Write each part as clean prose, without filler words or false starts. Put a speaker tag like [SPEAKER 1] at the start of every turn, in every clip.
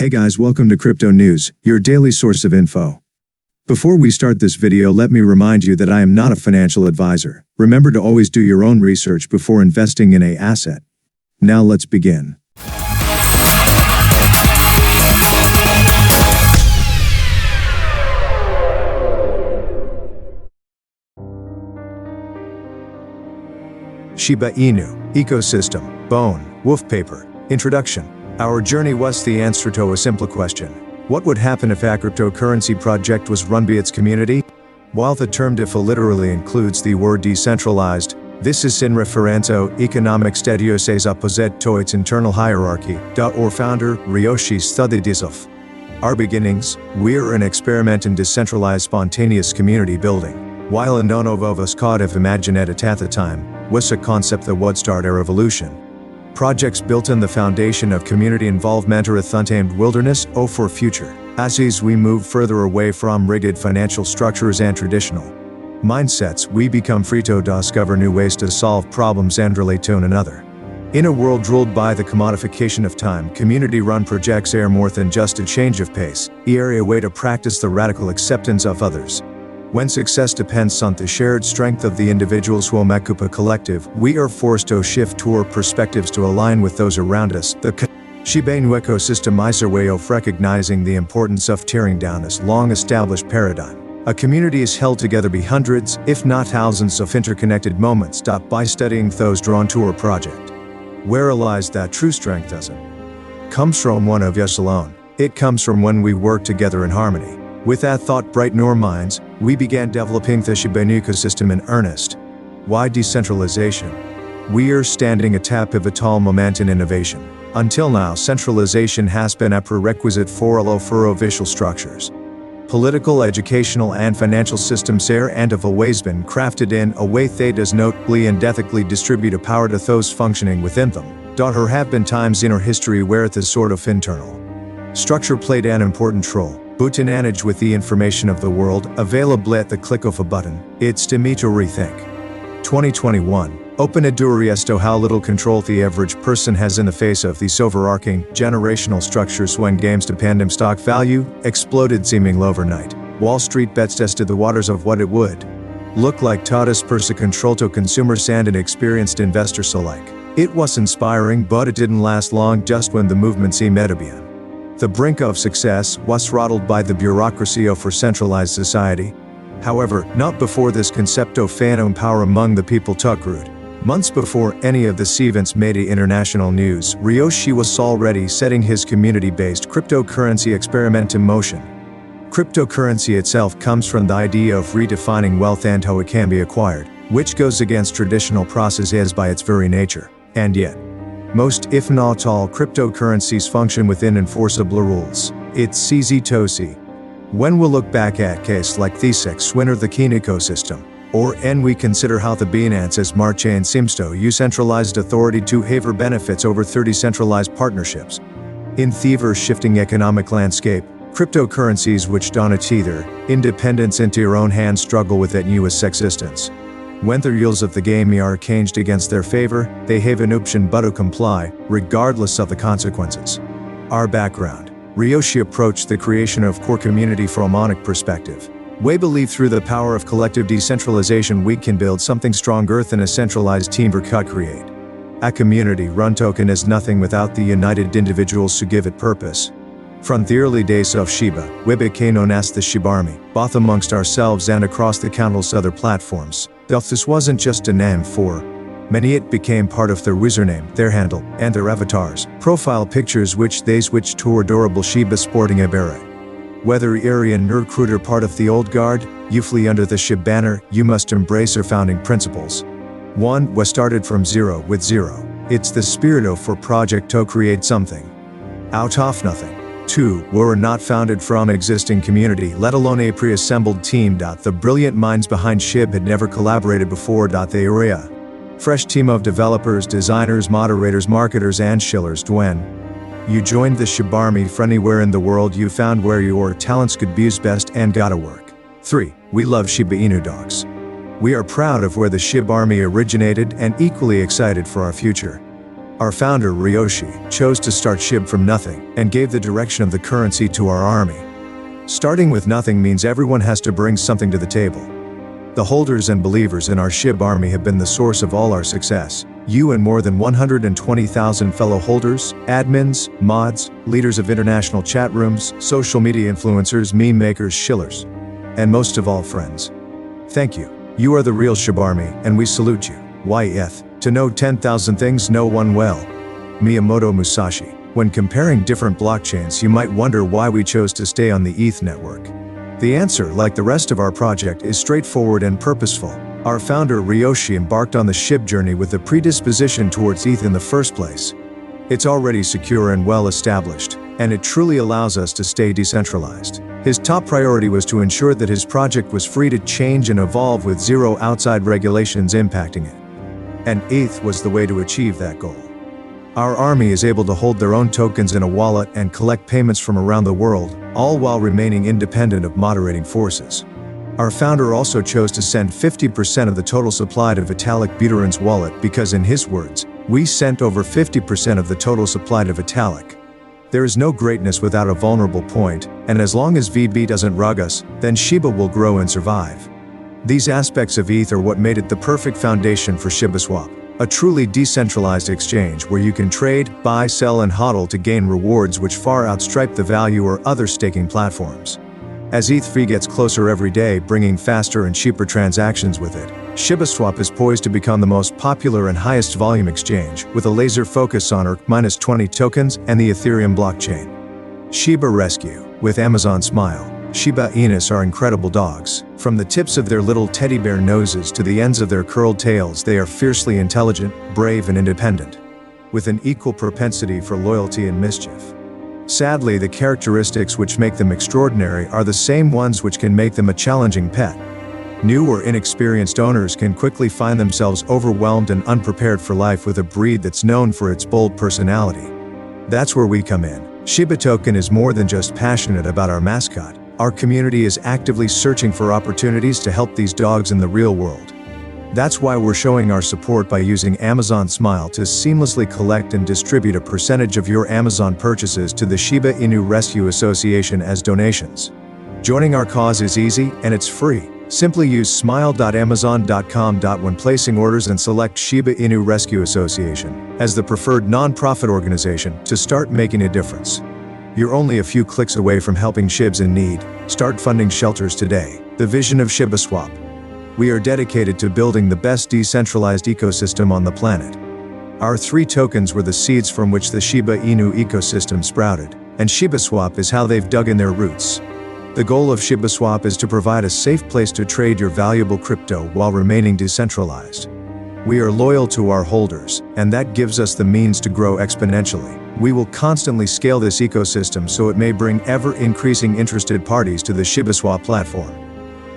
[SPEAKER 1] Hey guys, welcome to Crypto News, your daily source of info. Before we start this video, let me remind you that I am not a financial advisor. Remember to always do your own research before investing in an asset. Now let's begin. Shiba Inu, Ecosystem, Bone, Wolf Paper. Introduction. Our journey was the answer to a simple question. What would happen if a cryptocurrency project was run by its community? While the term DeFi literally includes the word decentralized, this is in referenzo economics stadioses opposite to its internal hierarchy. Our founder, Ryoshi studied this of. Our beginnings, we're an experiment in decentralized spontaneous community building. While none of us could have imagined it at the time, was a concept that would start a revolution. Projects built in the foundation of community involvement are a untamed wilderness for future. As we move further away from rigged financial structures and traditional mindsets, we become free to discover new ways to solve problems and relate to one another. In a world ruled by the commodification of time, community-run projects are more than just a change of pace, they're a way to practice the radical acceptance of others. When success depends on the shared strength of the individuals who make up a collective, we are forced to shift our perspectives to align with those around us. The Shiba Inu ecosystem is a way of recognizing the importance of tearing down this long-established paradigm. A community is held together by hundreds, if not thousands, of interconnected moments. By studying those drawn to our project, where lies that true strength doesn't comes from one of us alone. It comes from when we work together in harmony. With that thought bright in our minds, we began developing the Shiba Inu ecosystem in earnest. Why decentralization? We are standing at a pivotal moment in innovation. Until now, centralization has been a prerequisite for official structures. Political, educational, and financial systems are and have always been crafted in a way that does notably and ethically distribute a power to those functioning within them. There have been times in our history where this sort of internal structure played an important role. But to manage with the information of the world available at the click of a button, it's to me to rethink. 2021. Open a door as to how little control the average person has in the face of these overarching, generational structures when games depend on stock value, exploded seemingly overnight. Wall Street bets tested the waters of what it would look like taught us persa control to consumers and experienced investors alike. It was inspiring, but it didn't last long. Just when the movement seemed to be on the brink of success, was throttled by the bureaucracy of our centralized society. However, not before this concept of phantom power among the people took root. Months before any of the events made international news, Ryoshi was already setting his community-based cryptocurrency experiment in motion. Cryptocurrency itself comes from the idea of redefining wealth and how it can be acquired, which goes against traditional processes by its very nature. And yet, most, if not all, cryptocurrencies function within enforceable rules. It's easy to see. When we look back at cases like the winner the key ecosystem, and we consider how the Binance Smart Chain seems to use centralized authority to favor benefits over 30 centralized partnerships. In the ever-shifting economic landscape, cryptocurrencies which don't either independence into your own hands struggle with that newest existence. When the rules of the game are changed against their favor, they have an option but to comply, regardless of the consequences. Our background. Ryoshi approached the creation of core community from a monic perspective. We believe through the power of collective decentralization we can build something stronger than a centralized team could create. A community-run token is nothing without the united individuals who give it purpose. From the early days of Shiba, we became known as the Shiba Army, both amongst ourselves and across the countless other platforms. This wasn't just a name for many, it became part of their username, their handle, and their avatars, profile pictures which they switched to adorable Shiba sporting a beret. Whether you're a recruiter part of the old guard, you flee under the Shiba banner, you must embrace our founding principles. 1. We started from zero with zero. It's the spirit of our project to create something out of nothing. 2. We were not founded from an existing community, let alone a pre-assembled team. The brilliant minds behind Shiba had never collaborated before. They were a fresh team of developers, designers, moderators, marketers, and shillers. When you joined the Shiba Army, from anywhere in the world you found where your talents could be used best and got to work. 3. We love Shiba Inu dogs. We are proud of where the Shiba Army originated and equally excited for our future. Our founder, Ryoshi, chose to start SHIB from nothing and gave the direction of the currency to our army. Starting with nothing means everyone has to bring something to the table. The holders and believers in our SHIB army have been the source of all our success. You and more than 120,000 fellow holders, admins, mods, leaders of international chat rooms, social media influencers, meme makers, shillers, and most of all, friends. Thank you. You are the real SHIB army, and we salute you. YF. To know 10,000 things, know one well. Miyamoto Musashi. When comparing different blockchains, you might wonder why we chose to stay on the ETH network. The answer, like the rest of our project, is straightforward and purposeful. Our founder, Ryoshi, embarked on the SHIB journey with a predisposition towards ETH in the first place. It's already secure and well established, and it truly allows us to stay decentralized. His top priority was to ensure that his project was free to change and evolve with zero outside regulations impacting it. And ETH was the way to achieve that goal. Our army is able to hold their own tokens in a wallet and collect payments from around the world, all while remaining independent of moderating forces. Our founder also chose to send 50% of the total supply to Vitalik Buterin's wallet because, in his words, we sent over 50% of the total supply to Vitalik. There is no greatness without a vulnerable point, and as long as VB doesn't rug us, then Shiba will grow and survive. These aspects of ETH are what made it the perfect foundation for ShibaSwap, a truly decentralized exchange where you can trade, buy, sell, and hodl to gain rewards which far outstrip the value or other staking platforms. As ETH fee gets closer every day, bringing faster and cheaper transactions with it, ShibaSwap is poised to become the most popular and highest volume exchange, with a laser focus on ERC-20 tokens and the Ethereum blockchain. Shiba Rescue. With Amazon Smile, Shiba Inus are incredible dogs. From the tips of their little teddy bear noses to the ends of their curled tails, they are fiercely intelligent, brave, and independent, with an equal propensity for loyalty and mischief. Sadly, the characteristics which make them extraordinary are the same ones which can make them a challenging pet. New or inexperienced owners can quickly find themselves overwhelmed and unprepared for life with a breed that's known for its bold personality. That's where we come in. Shiba Token is more than just passionate about our mascot. Our community is actively searching for opportunities to help these dogs in the real world. That's why we're showing our support by using Amazon Smile to seamlessly collect and distribute a percentage of your Amazon purchases to the Shiba Inu Rescue Association as donations. Joining our cause is easy and it's free. Simply use smile.amazon.com. When placing orders and select Shiba Inu Rescue Association as the preferred non-profit organization to start making a difference. You're only a few clicks away from helping Shibs in need. Start funding shelters today. The vision of ShibaSwap. We are dedicated to building the best decentralized ecosystem on the planet. Our 3 tokens were the seeds from which the Shiba Inu ecosystem sprouted, and ShibaSwap is how they've dug in their roots. The goal of ShibaSwap is to provide a safe place to trade your valuable crypto while remaining decentralized. We are loyal to our holders, and that gives us the means to grow exponentially. We will constantly scale this ecosystem so it may bring ever-increasing interested parties to the ShibaSwap platform.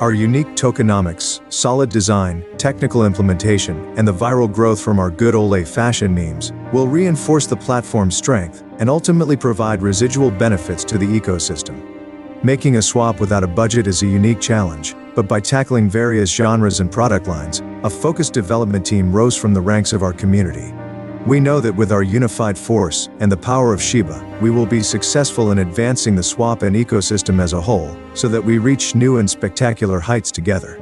[SPEAKER 1] Our unique tokenomics, solid design, technical implementation, and the viral growth from our good old-fashioned memes will reinforce the platform's strength and ultimately provide residual benefits to the ecosystem. Making a swap without a budget is a unique challenge, but by tackling various genres and product lines, a focused development team rose from the ranks of our community. We know that with our unified force and the power of Shiba, we will be successful in advancing the swap and ecosystem as a whole, so that we reach new and spectacular heights together.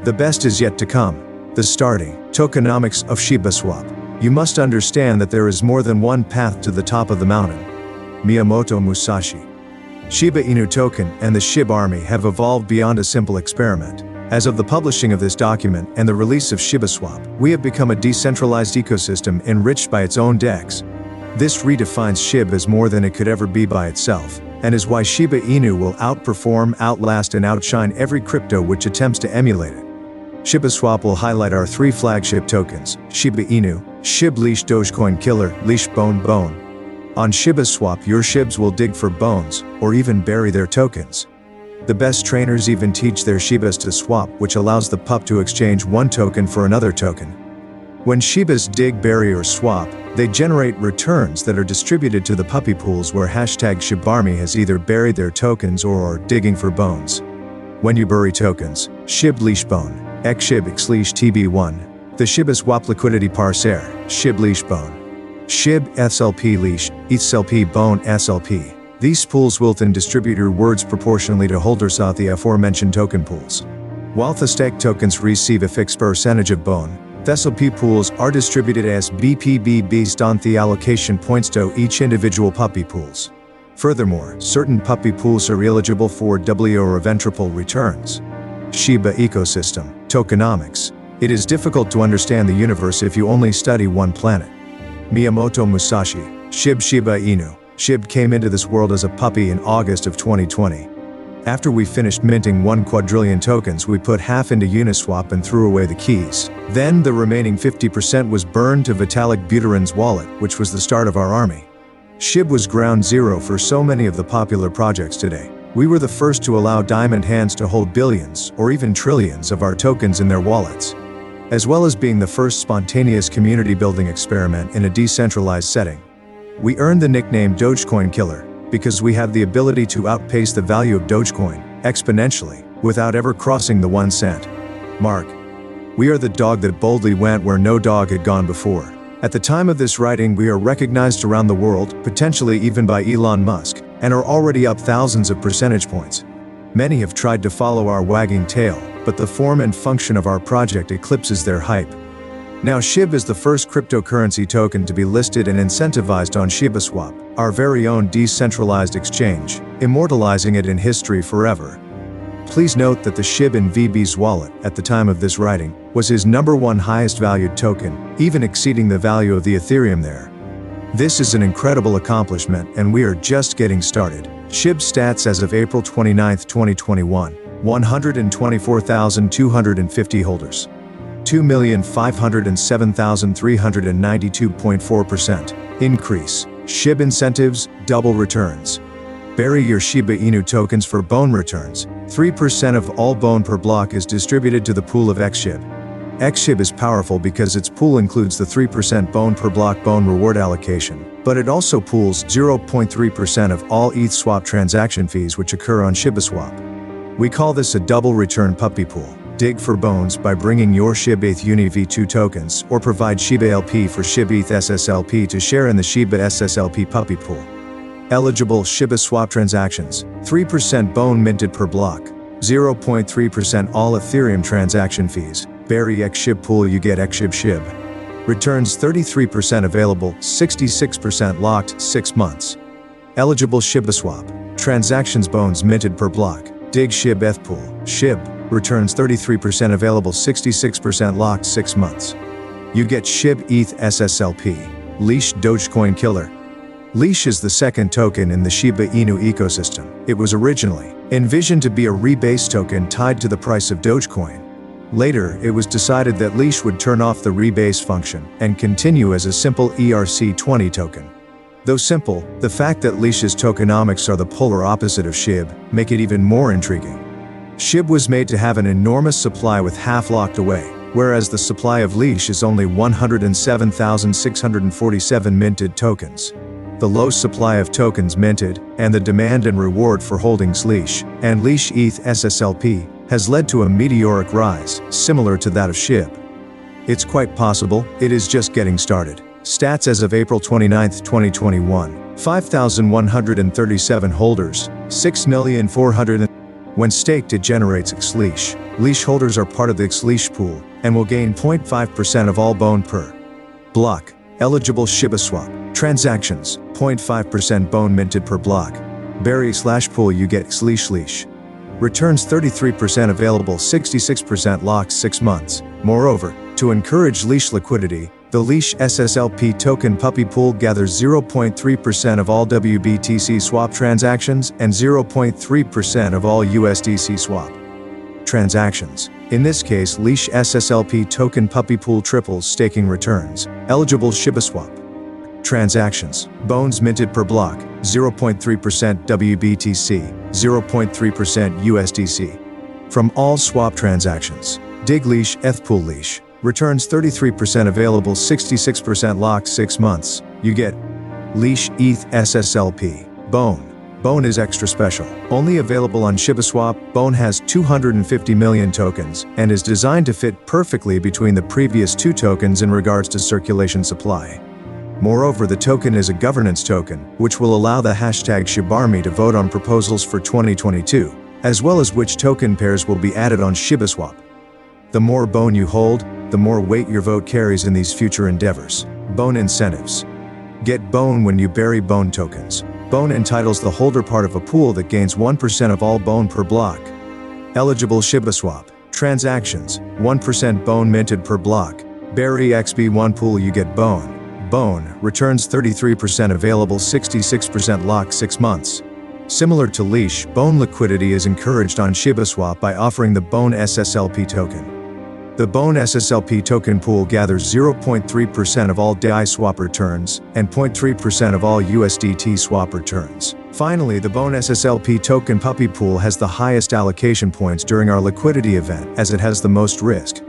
[SPEAKER 1] The best is yet to come. The starting tokenomics of ShibaSwap. You must understand that there is more than one path to the top of the mountain. Miyamoto Musashi. Shiba Inu token and the SHIB army have evolved beyond a simple experiment. As of the publishing of this document and the release of ShibaSwap, we have become a decentralized ecosystem enriched by its own DEX. This redefines SHIB as more than it could ever be by itself, and is why Shiba Inu will outperform, outlast, and outshine every crypto which attempts to emulate it. ShibaSwap will highlight our 3 flagship tokens, Shiba Inu, SHIB Leash Dogecoin Killer, Leash Bone. On ShibaSwap, your Shibs will dig for bones, or even bury their tokens. The best trainers even teach their Shibas to swap, which allows the pup to exchange one token for another token. When Shibas dig, bury, or swap, they generate returns that are distributed to the puppy pools where #ShiBarmy has either buried their tokens or are digging for bones. When you bury tokens, SHIB Leash Bone, XSHIB XLeash TB1, the ShibaSwap liquidity parser, SHIB Leash Bone. SHIB SLP leash, ETH SLP bone SLP. These pools will then distribute your words proportionally to holders of the aforementioned token pools. While the stake tokens receive a fixed percentage of bone, the SLP pools are distributed as BPB based on the allocation points to each individual puppy pools. Furthermore, certain puppy pools are eligible for W or eventual returns. Shiba ecosystem, tokenomics. It is difficult to understand the universe if you only study one planet. Miyamoto Musashi, Shiba Inu. SHIB came into this world as a puppy in August of 2020. After we finished minting 1 quadrillion tokens, we put half into Uniswap and threw away the keys. Then the remaining 50% was burned to Vitalik Buterin's wallet, which was the start of our army. SHIB was ground zero for so many of the popular projects today. We were the first to allow diamond hands to hold billions, or even trillions of our tokens in their wallets, as well as being the first spontaneous community building experiment in a decentralized setting. We earned the nickname Dogecoin Killer, because we have the ability to outpace the value of Dogecoin exponentially, without ever crossing the 1 cent mark. We are the dog that boldly went where no dog had gone before. At the time of this writing, we are recognized around the world, potentially even by Elon Musk, and are already up thousands of percentage points. Many have tried to follow our wagging tail, but the form and function of our project eclipses their hype. Now SHIB is the first cryptocurrency token to be listed and incentivized on ShibaSwap, our very own decentralized exchange, immortalizing it in history forever. Please note that the SHIB in VB's wallet, at the time of this writing, was his #1 highest valued token, even exceeding the value of the Ethereum there. This is an incredible accomplishment, and we are just getting started. SHIB stats as of April 29, 2021, 124,250 holders. 2,507,392.4% increase. SHIB incentives, double returns. Bury your Shiba Inu tokens for bone returns. 3% of all bone per block is distributed to the pool of XSHIB. XSHIB is powerful because its pool includes the 3% bone per block bone reward allocation, but it also pools 0.3% of all ETH swap transaction fees which occur on ShibaSwap. We call this a double return puppy pool. Dig for bones by bringing your SHIB ETH Uni V2 tokens, or provide Shiba LP for SHIB ETH SSLP to share in the Shiba SSLP puppy pool. Eligible Shiba swap transactions: 3% bone minted per block, 0.3% all Ethereum transaction fees. Bury XSHIB pool, you get XSHIB SHIB. Returns 33% available, 66% locked, 6 months. Eligible ShibaSwap. Transactions bones minted per block. Dig SHIB ETH pool, SHIB. Returns 33% available, 66% locked, 6 months. You get SHIB ETH SSLP. Leash Dogecoin Killer. Leash is the second token in the Shiba Inu ecosystem. It was originally envisioned to be a rebase token tied to the price of Dogecoin. Later, it was decided that Leash would turn off the rebase function and continue as a simple ERC20 token. Though simple, the fact that Leash's tokenomics are the polar opposite of SHIB make it even more intriguing. SHIB was made to have an enormous supply with half locked away, whereas the supply of Leash is only 107,647 minted tokens. The low supply of tokens minted, and the demand and reward for holding Leash and Leash ETH SSLP has led to a meteoric rise, similar to that of SHIB. It's quite possible, it is just getting started. Stats as of April 29, 2021, 5,137 holders, 6,400,000. When staked, it generates XLeash. Leash holders are part of the XLeash pool, and will gain 0.5% of all bone per block. Eligible ShibaSwap. Transactions, 0.5% bone minted per block. Bury/pool, you get XLeash Leash. Returns 33% available, 66% locked, 6 months. Moreover, to encourage Leash liquidity, the Leash SSLP token puppy pool gathers 0.3% of all WBTC swap transactions and 0.3% of all USDC swap transactions. In this case, Leash SSLP token puppy pool triples staking returns. Eligible ShibaSwap. Transactions: bones minted per block, 0.3% WBTC, 0.3% USDC. From all swap transactions. Dig Leash ETH pool Leash. Returns 33% available, 66% locked, 6 months. You get Leash ETH SSLP. Bone. Bone is extra special. Only available on ShibaSwap, Bone has 250 million tokens and is designed to fit perfectly between the previous 2 tokens in regards to circulation supply. Moreover, the token is a governance token, which will allow the hashtag ShibaArmy to vote on proposals for 2022, as well as which token pairs will be added on ShibaSwap. The more BONE you hold, the more weight your vote carries in these future endeavors. BONE incentives. Get BONE when you bury BONE tokens. BONE entitles the holder part of a pool that gains 1% of all BONE per block. Eligible ShibaSwap. Transactions. 1% BONE minted per block. Bury XB1 pool, you get BONE. BONE returns 33% available, 66% lock 6 months. Similar to Leash, BONE liquidity is encouraged on ShibaSwap by offering the BONE SSLP token. The BONE SSLP token pool gathers 0.3% of all DAI swap returns and 0.3% of all USDT swap returns. Finally, the BONE SSLP token puppy pool has the highest allocation points during our liquidity event as it has the most risk.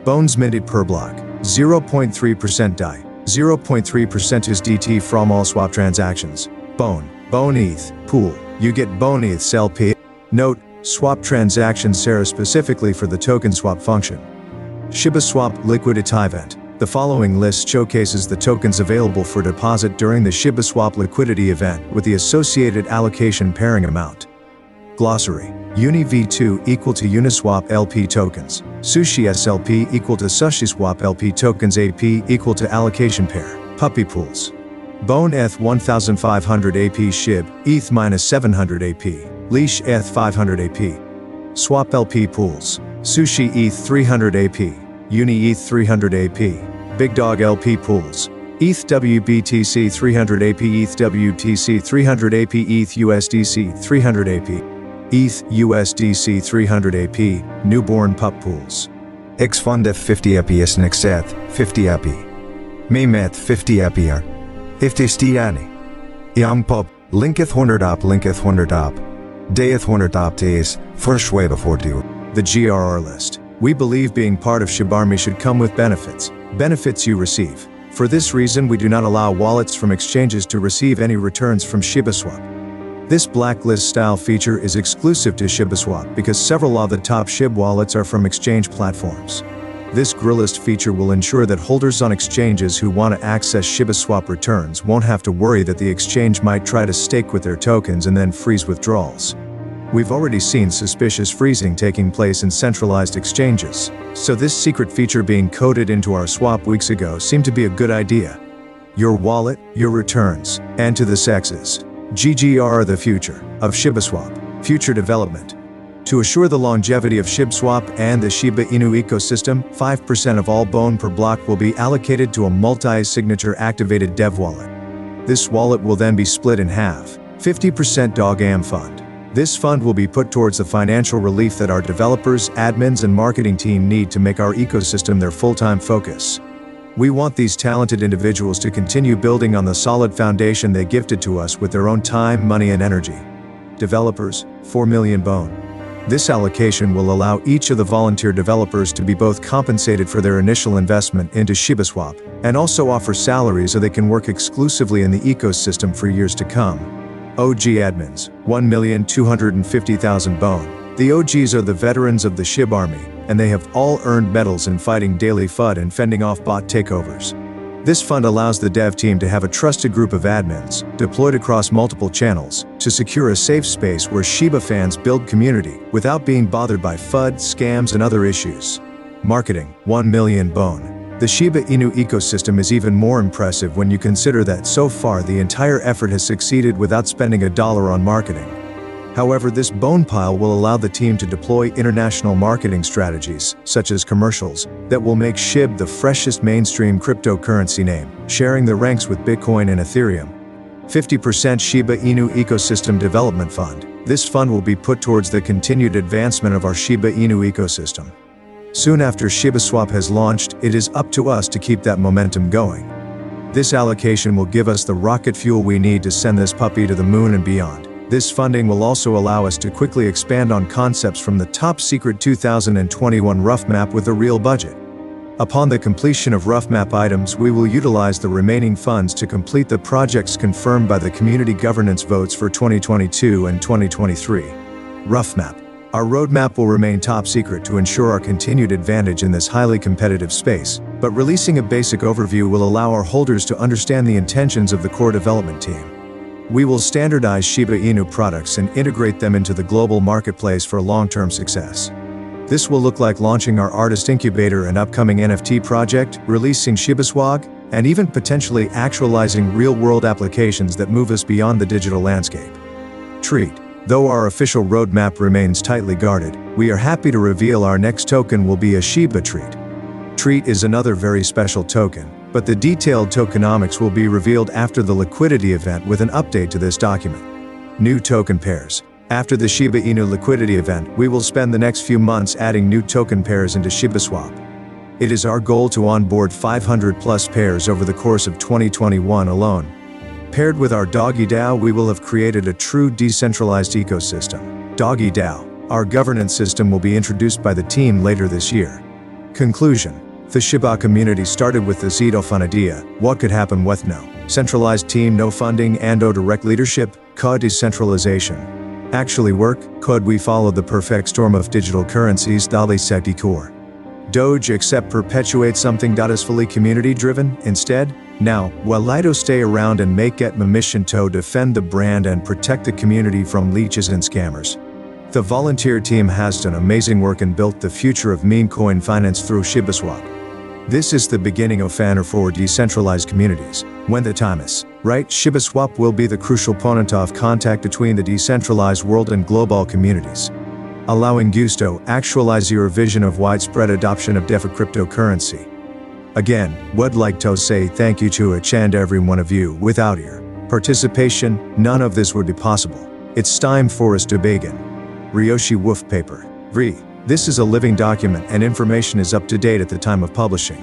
[SPEAKER 1] BONEs minted per block, 0.3% DAI, 0.3% is DT from all swap transactions. BONE ETH pool, you get BONE ETH SLP. Note, swap transactions Sarah specifically for the token swap function. ShibaSwap Liquidity Event. The following list showcases the tokens available for deposit during the ShibaSwap liquidity event with the associated allocation pairing amount. Glossary. Uni V2 equal to Uniswap LP tokens. Sushi SLP equal to SushiSwap LP tokens. AP equal to allocation pair. Puppy pools. BONE ETH 1500 AP SHIB, ETH -700 AP, Leash ETH 500 AP. Swap LP pools. Sushi ETH 300 AP, Uni ETH 300 AP. Big Dog LP pools. ETH WBTC 300 AP, ETH WTC 300 AP, ETH USDC 300 AP. ETH USDC 300 AP, Newborn Pup pools.
[SPEAKER 2] Xfund F 50 AP SNXETH 50 AP. Mehmet 50 AP. Iftistiani. Iam Pop, Linketh 100 AP, Linketh 100 AP. Dayeth 100 AP days, Verschwebe for du.
[SPEAKER 1] The GRR list. We believe being part of ShibaArmy should come with benefits. Benefits you receive. For this reason, we do not allow wallets from exchanges to receive any returns from ShibaSwap. This blacklist style feature is exclusive to ShibaSwap because several of the top SHIB wallets are from exchange platforms. This grillist feature will ensure that holders on exchanges who want to access ShibaSwap returns won't have to worry that the exchange might try to stake with their tokens and then freeze withdrawals. We've already seen suspicious freezing taking place in centralized exchanges, so this secret feature being coded into our swap weeks ago seemed to be a good idea. Your wallet, your returns, and to the sexes. GGR the future of ShibaSwap. Future development. To assure the longevity of ShibSwap and the Shiba Inu ecosystem, 5% of all BONE per block will be allocated to a multi-signature activated dev wallet. This wallet will then be split in half. 50% DOGAM fund. This fund will be put towards the financial relief that our developers, admins, and marketing team need to make our ecosystem their full-time focus. We want these talented individuals to continue building on the solid foundation they gifted to us with their own time, money, and energy. Developers, 4 million BONE. This allocation will allow each of the volunteer developers to be both compensated for their initial investment into ShibaSwap and also offer salaries so they can work exclusively in the ecosystem for years to come. OG admins, 1,250,000 BONE. The OGs are the veterans of the ShibaArmy, and they have all earned medals in fighting daily FUD and fending off bot takeovers. This fund allows the dev team to have a trusted group of admins, deployed across multiple channels, to secure a safe space where Shiba fans build community without being bothered by FUD, scams, and other issues. Marketing, 1 million BONE. The Shiba Inu ecosystem is even more impressive when you consider that so far the entire effort has succeeded without spending $1 on marketing. However, this BONE pile will allow the team to deploy international marketing strategies, such as commercials, that will make SHIB the freshest mainstream cryptocurrency name, sharing the ranks with Bitcoin and Ethereum. 50% Shiba Inu Ecosystem Development Fund. This fund will be put towards the continued advancement of our Shiba Inu ecosystem. Soon after ShibaSwap has launched, it is up to us to keep that momentum going. This allocation will give us the rocket fuel we need to send this puppy to the moon and beyond. This funding will also allow us to quickly expand on concepts from the top-secret 2021 rough map with a real budget. Upon the completion of rough map items, we will utilize the remaining funds to complete the projects confirmed by the community governance votes for 2022 and 2023. Rough map. Our roadmap will remain top secret to ensure our continued advantage in this highly competitive space, but releasing a basic overview will allow our holders to understand the intentions of the core development team. We will standardize Shiba Inu products and integrate them into the global marketplace for long-term success. This will look like launching our artist incubator and upcoming NFT project, releasing ShibaSwag, and even potentially actualizing real-world applications that move us beyond the digital landscape. Treat. Though our official roadmap remains tightly guarded, we are happy to reveal our next token will be a Shiba Treat. Treat is another very special token, but the detailed tokenomics will be revealed after the liquidity event with an update to this document. New token pairs. After the Shiba Inu liquidity event, we will spend the next few months adding new token pairs into ShibaSwap. It is our goal to onboard 500 plus pairs over the course of 2021 alone. Paired with our Doggy DAO, we will have created a true decentralized ecosystem. Doggy DAO, our governance system, will be introduced by the team later this year. Conclusion. The Shiba community started with this fun idea: what could happen with no centralized team, no funding, and no direct leadership? Could decentralization actually work? Could we follow the perfect storm of digital currencies Dali Sekti Core? Doge except perpetuate something that is fully community driven instead? Now, while Lido stay around and make it my mission to defend the brand and protect the community from leeches and scammers. The volunteer team has done amazing work and built the future of meme coin finance through ShibaSwap. This is the beginning of Fanner for decentralized communities. When the time is right, ShibaSwap will be the crucial point of contact between the decentralized world and global communities. Allowing you to actualize your vision of widespread adoption of DeFi cryptocurrency. Again, would like to say thank you to each and every one of you. Without your participation, none of this would be possible. It's time for us to begin. Ryoshi Wolf Paper. This is a living document and information is up to date at the time of publishing.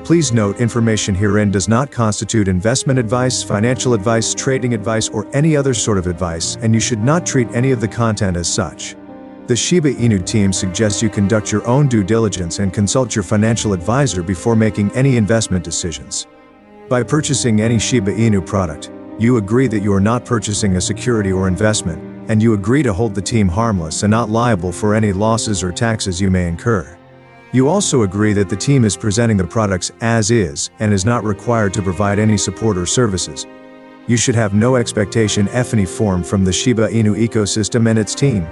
[SPEAKER 1] Please note, information herein does not constitute investment advice, financial advice, trading advice, or any other sort of advice, and you should not treat any of the content as such. The Shiba Inu team suggests you conduct your own due diligence and consult your financial advisor before making any investment decisions. By purchasing any Shiba Inu product, you agree that you are not purchasing a security or investment, and you agree to hold the team harmless and not liable for any losses or taxes you may incur. You also agree that the team is presenting the products as is and is not required to provide any support or services. You should have no expectation of any form from the Shiba Inu ecosystem and its team.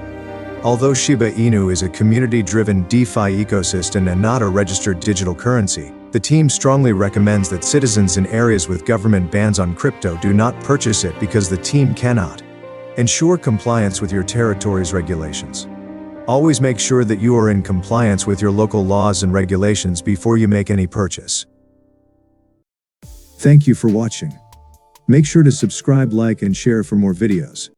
[SPEAKER 1] Although Shiba Inu is a community-driven DeFi ecosystem and not a registered digital currency, the team strongly recommends that citizens in areas with government bans on crypto do not purchase it because the team cannot ensure compliance with your territory's regulations. Always make sure that you are in compliance with your local laws and regulations before you make any purchase. Thank you for watching. Make sure to subscribe, like, and share for more videos.